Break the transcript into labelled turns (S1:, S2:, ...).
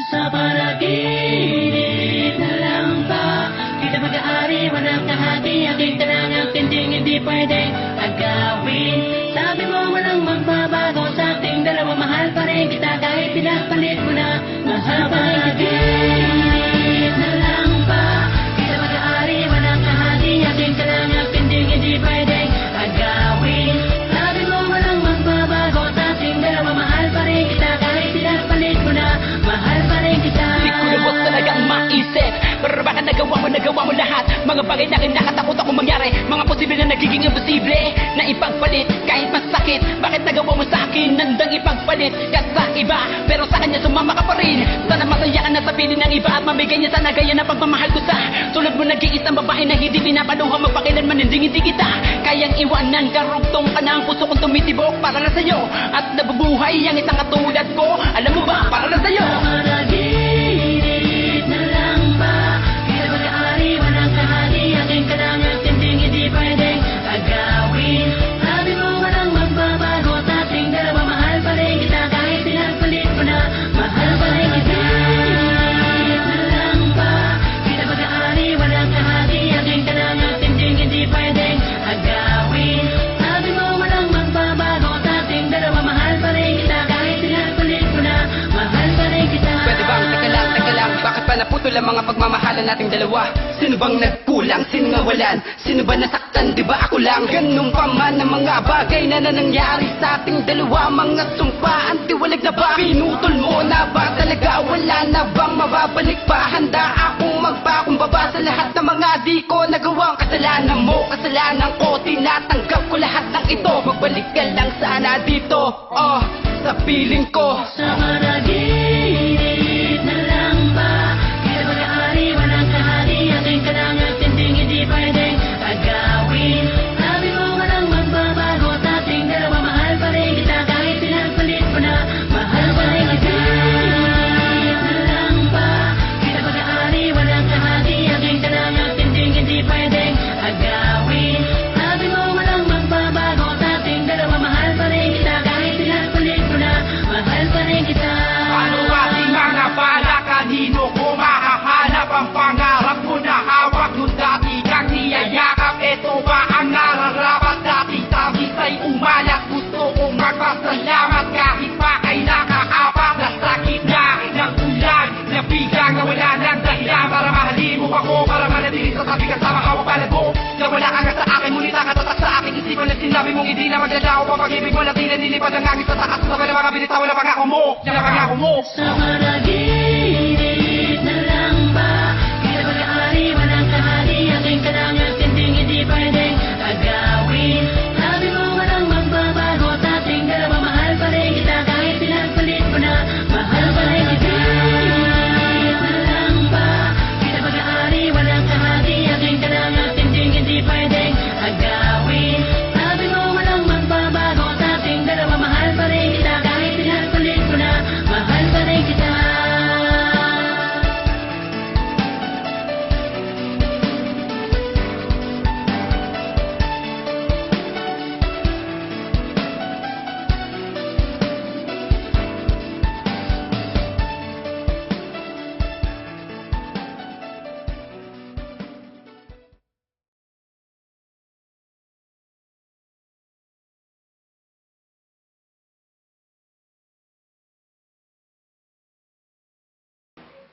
S1: Sa panaginip na lang ba kita mag-aari, walang kahati. Aking tanangang tinding hindi pwedeng agawin. Sabi mo walang magbabago sa ating dalawa. Mahal pa rin kita kahit pinagpalit mo na. Mahal pa rin panaginip na lang ba kita mag-aari, walang kahati. Aking tanangang tinding hindi pwedeng agawin. Sabi mo walang magbabago sa ating dalawa. Mahal pa rin kita kahit pinagpalit mo na. Mahal pa rin kita.
S2: Di ko lubos talagang maisip, pero baka nagawa mo lahat. Mga bagay na kinakatakot ako mangyari, mga posible na nagiging imposible na ipagpalit kahit masakit. Bakit nagawa mo sa akin nandang ipagpalit ka sa iba, pero sa kanya sumama ka pa rin. Sana masaya ka na sa piling ng iba at mabigay niya sana gaya ng pagmamahal ko sa tulad mo. Nag-iisang babae na hindi pinapaluha, magpakilanman hindi kita kayang iwanan. Karugtong ka na ang puso kong tumitibok para na sa'yo, at nabubuhay ang isang katulad ko. Alam mo ba, para na sa'yo.
S1: Panaginip na lang ba kita mag-aari, walang kahati. Aking tanangang tinding hindi pwedeng agawin. Sabi mo walang magbabago sa ating dalawa. Mahal pa rin kita kahit pinagpalit mo na. Mahal pa rin kita. Panaginip na lang ba kita mag-aari, walang kahati. Aking tanangang tinding hindi pwedeng agawin. Sabi mo walang magbabago sa ating dalawa. Mahal pa rin kita kahit pinagpalit mo na. Mahal pa rin kita.
S2: Pwede bang teka lang, bakit pa naputol ang mga pagmamahalan nating dalawa? Sino bang nagkulang? Sino nawalan? Sino ba nasaktan? Di ba ako lang? Ganun pa man ang mga bagay na nangyari sa ating dalawa. Mga sumpaan, tiwalag na ba? Pinutol mo na ba talaga? Wala na bang mababalik pa? Handa akong magpakumbaba sa lahat ng mga di ko nagawang kasalanan mo, kasalanan ko. Tinatanggap ko lahat ng ito. Magbalik ka lang sana dito, sa piling ko.
S1: Sa panaginip na lang ba kita mag-aari, walang kahati. Aking tanangang tinding hindi pwedeng agawin. Sabi mo walang magbabago sa ating dalawa. Mahal pa rin kita kahit pinagpalit mo na. Mahal pa rin kita. Panaginip na lang ba kita mag-aari, walang kahati. Aking tanangang tinding hindi pwedeng agawin. Sabi mo walang magbabago sa ating dalawa. Mahal pa rin kita kahit pinagpalit mo na. Mahal pa rin kita.
S3: Ano ating mga bala, kanino ko mahahanap ang pangarap mo na hawak nung dati kang niyayakap? Ito ba ang nararapat? Dati tabi sa'y umalat. Gusto kong magpasalamat kahit pa kay nakaapak. Nasakit na ng ulan, nabigang na wala ng dahilan para mahalin mo ako, para manatili sa tabi kasama ka palad mo. Nawala ka nga sa akin, ngunit nakatatak sa aking isipan at sinabi mong hindi na maglalaho pa pag-ibig mo. Natin nilipad ang angin sa takas. Sabay na mga binitawan na pangako mo,
S1: Sa panaginip